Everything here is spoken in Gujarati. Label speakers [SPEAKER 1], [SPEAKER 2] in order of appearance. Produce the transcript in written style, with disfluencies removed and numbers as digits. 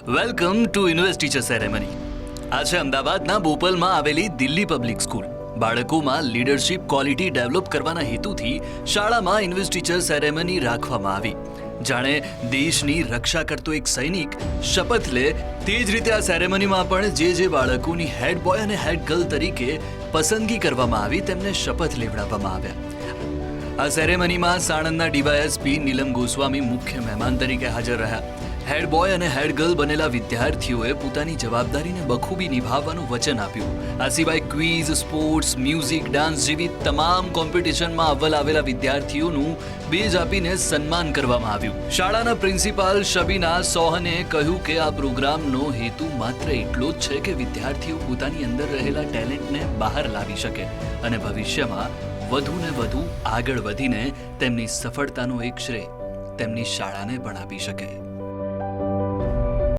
[SPEAKER 1] Welcome to university teacher ceremony. આ છે અમદાવાદના બોપલમાં આવેલી દિલ્હી પબ્લિક સ્કૂલ. બાળકોમાં લીડરશિપ ક્વોલિટી ડેવલપ કરવાના હેતુથી શાળામાં યુનિવર્સિટી ટીચર સેરેમની રાખવામાં આવી. જાણે દેશની રક્ષા કરતો એક સૈનિક શપથ લે તે જ રીતે આ સેરેમનીમાં પણ જે બાળકોની હેડ બોય અને હેડ ગર્લ તરીકે પસંદગી કરવામાં આવી તેમને શપથ લેવડાવવામાં આવ્યા. આ સેરેમનીમાં સાણંદના ડીવાયએસપી નીલમ ગોસ્વામી મુખ્ય મહેમાન તરીકે હાજર રહ્યા. હેડ બોય અને હેડ ગર્લ બનેલા વિદ્યાર્થીઓએ પોતાની જવાબદારીને બખૂબી નિભાવવાનું વચન આપ્યું. આ સિવાય ક્વિઝ, સ્પોર્ટ્સ, મ્યુઝિક, ડાન્સ જેવી તમામ કોમ્પિટિશનમાં અવ્વલ આવેલા વિદ્યાર્થીઓનું બેજ આપીને સન્માન કરવામાં આવ્યું. શાળાના પ્રિન્સિપાલ શબીના સોહને કહ્યું કે આ પ્રોગ્રામનો હેતુ માત્ર એટલો જ છે કે વિદ્યાર્થીઓ પોતાની અંદર રહેલા ટેલેન્ટને બહાર લાવી શકે અને ભવિષ્યમાં વધુ ને વધુ આગળ વધીને તેમની સફળતાનો એક શ્રેય તેમની શાળાને પણ આપી શકે.